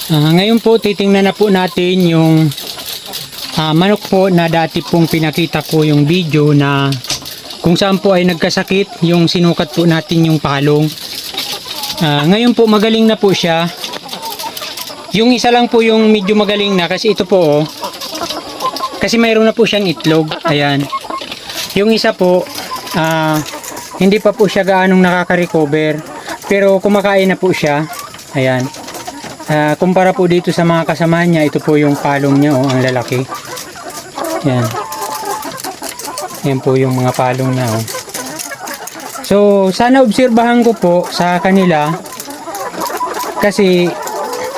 Ngayon po titingnan na po natin yung manok po na dati pong pinakita ko yung video na kung saan po ay nagkasakit, yung sinukat po natin yung palong. Ngayon po magaling na po siya. Yung isa lang po yung medyo magaling na kasi ito po kasi mayroon na po siyang itlog. Ayan. Yung isa po hindi pa po siya gaanong nakaka-recover pero kumakain na po siya. Ayan. Kumpara po dito sa mga kasama niya, ito po yung palong niya, ang lalaki. Yan. Yan po yung mga palong niya. So, sana obserbahan ko po sa kanila kasi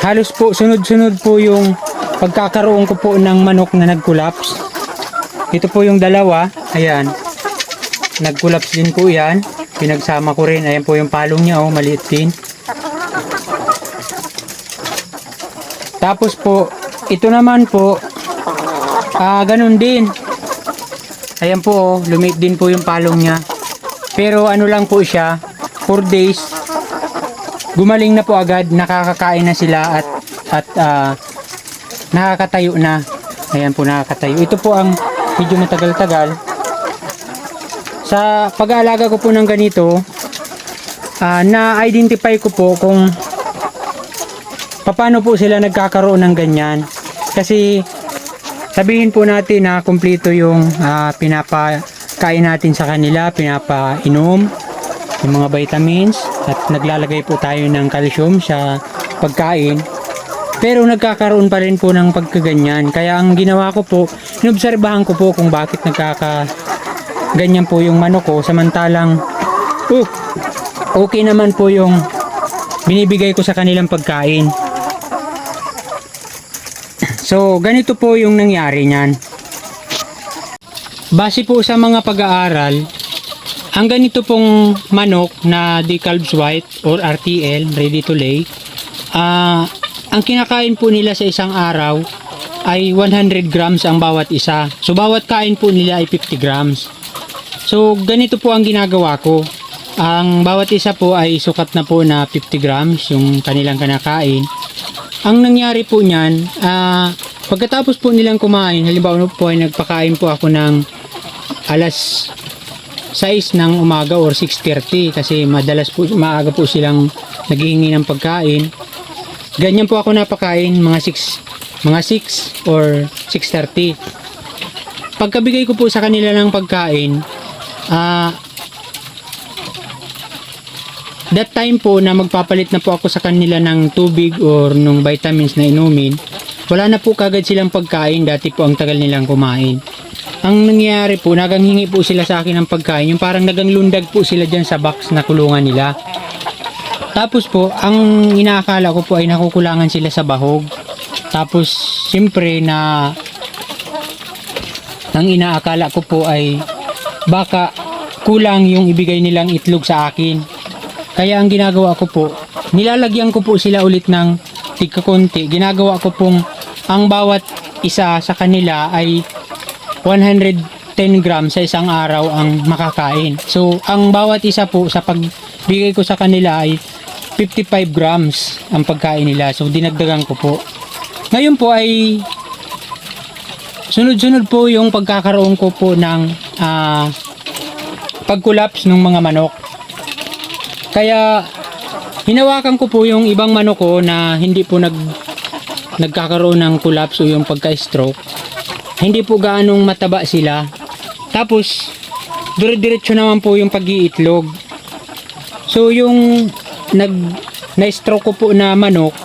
halos po sunod-sunod po yung pagkakaroon ko po ng manok na nag-collapse. Ito po yung dalawa. Ayan. Nag-collapse din po yan. Pinagsama ko rin. Ayan po yung palong niya, maliit din. Tapos po, ito naman po, ganun din. Ayan po, lumit din po yung palong niya. Pero ano lang po siya, 4 days, gumaling na po agad, nakakakain na sila at nakakatayo na. Ayan po, nakakatayo. Ito po ang medyo matagal-tagal. Sa pag-aalaga ko po ng ganito, na-identify ko po kung paano po sila nagkakaroon ng ganyan. Kasi sabihin po natin na kumpleto yung pinapakain natin sa kanila, pinapainom yung mga vitamins at naglalagay po tayo ng calcium sa pagkain. Pero nagkakaroon pa rin po ng pagkaganyan. Kaya ang ginawa ko po, inobserbahan ko po kung bakit ganyan po yung manok ko. Samantalang okay naman po yung binibigay ko sa kanilang pagkain. So, ganito po yung nangyari niyan. Base po sa mga pag-aaral, ang ganito pong manok na Decalb's White or RTL, ready to lay, ang kinakain po nila sa isang araw ay 100 grams ang bawat isa. So, bawat kain po nila ay 50 grams. So, ganito po ang ginagawa ko. Ang bawat isa po ay sukat na po na 50 grams yung kanilang kinakain. Ang nangyari po niyan, pagkatapos po nilang kumain, halimbawa po ay nagpakain po ako ng alas 6 ng umaga or 6:30 kasi madalas po maaga po silang naghihingi ng pagkain. Ganyan po ako napakain mga 6 or 6:30. Pagkabigay ko po sa kanila ng pagkain, that time po na magpapalit na po ako sa kanila ng tubig or nung vitamins na inumin, wala na po kagad silang pagkain. Dati po ang tagal nilang kumain. Ang nangyayari po, naganghingi po sila sa akin ng pagkain, yung parang naganglundag po sila dyan sa box na kulungan nila. Tapos po, ang inaakala ko po ay nakukulangan sila sa bahog. Tapos, siyempre na ang inaakala ko po ay baka kulang yung ibigay nilang itlog sa akin. Kaya ang ginagawa ko po, nilalagyan ko po sila ulit ng tigkakunti. Ginagawa ko pong ang bawat isa sa kanila ay 110 grams sa isang araw ang makakain. So, ang bawat isa po sa pagbigay ko sa kanila ay 55 grams ang pagkain nila. So, dinagdagan ko po. Ngayon po ay sunod-sunod po yung pagkakaroon ko po ng pag-collapse ng mga manok. Kaya hinawakan ko po yung ibang manok ko na hindi po nagkakaroon ng collapse o yung pagka-stroke. Hindi po gaanong mataba sila. Tapos dire-diretso naman po yung pag-iitlog. So yung na-stroke ko po na manok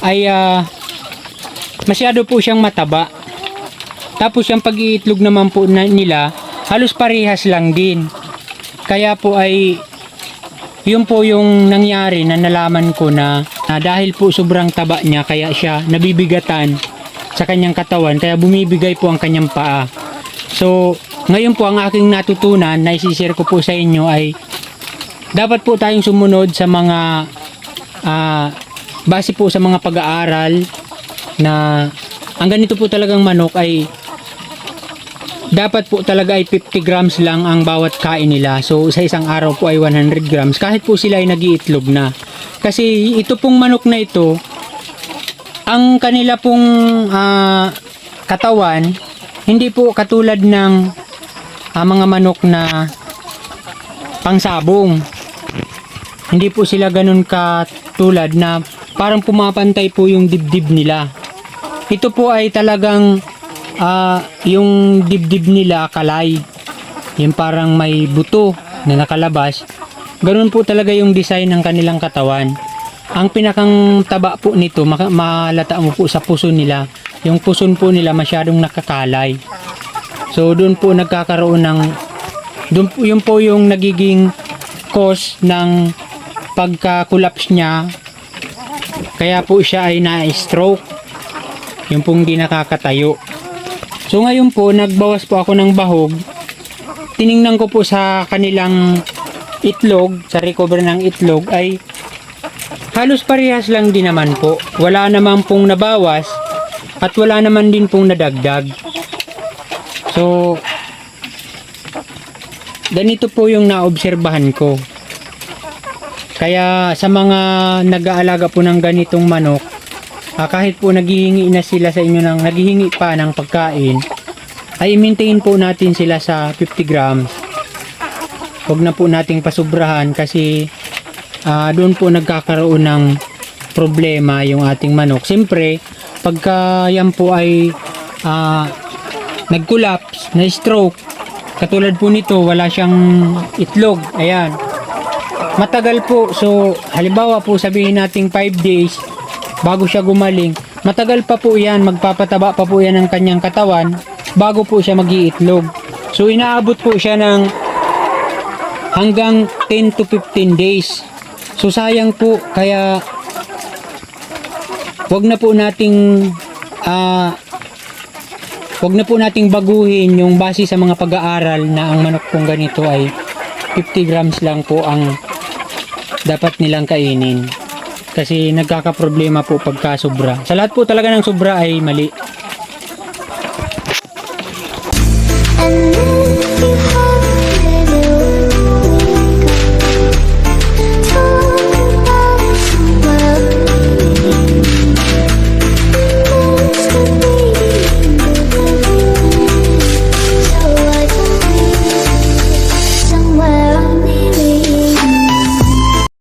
ay masyado po siyang mataba. Tapos yung pag-iitlog naman po nila halos parehas lang din. Kaya po ay yun po yung nangyari na nalaman ko na dahil po sobrang taba niya kaya siya nabibigatan sa kanyang katawan kaya bumibigay po ang kanyang paa. So ngayon po ang aking natutunan na isi-share ko po sa inyo ay dapat po tayong sumunod sa mga base po sa mga pag-aaral na ang ganito po talagang manok ay dapat po talaga ay 50 grams lang ang bawat kain nila. So sa isang araw po ay 100 grams kahit po sila ay nag-iitlog na. Kasi ito pong manok na ito ang kanila pong katawan, hindi po katulad ng mga manok na pangsabong. Hindi po sila ganun katulad na parang pumapantay po yung dibdib nila. Ito po ay talagang yung dibdib nila kalay. Yung parang may buto na nakalabas. Ganun po talaga yung design ng kanilang katawan. Ang pinakang taba po nito, malata mo po sa puso nila. Yung puson po nila masyadong nakakalay. So doon po nagkakaroon ng, yun po yung nagiging cause ng pagka-collapse niya. Kaya po siya ay na-stroke. Yung pong di nakakatayo. So ngayon po, nagbawas po ako ng bahog. Tiningnan ko po sa kanilang itlog, sa recover ng itlog, ay halos parehas lang din naman po. Wala naman pong nabawas at wala naman din pong nadagdag. So, ganito po yung naobserbahan ko. Kaya sa mga nag-aalaga po ng ganitong manok, kahit po naghihingi na sila sa inyo ng naghihingi pa ng pagkain, ay maintain po natin sila sa 50 grams. Huwag na po nating pasubrahan kasi doon po nagkakaroon ng problema yung ating manok. Siyempre, pagka yan po ay nag-collapse, na-stroke, katulad po nito, wala siyang itlog. Ayan. Matagal po. So, halimbawa po sabihin nating 5 days bago siya gumaling. Matagal pa po yan. Magpapataba pa po yan ng kanyang katawan bago po siya mag-iitlog. So, inaabot po siya ng hanggang 10 to 15 days. So, sayang po. Kaya, wag na po nating baguhin yung base sa mga pag-aaral na ang manok pong ganito ay 50 grams lang po ang dapat nilang kainin. Kasi nagkakaproblema po pagka sobra. Sa lahat po talaga ng sobra ay mali.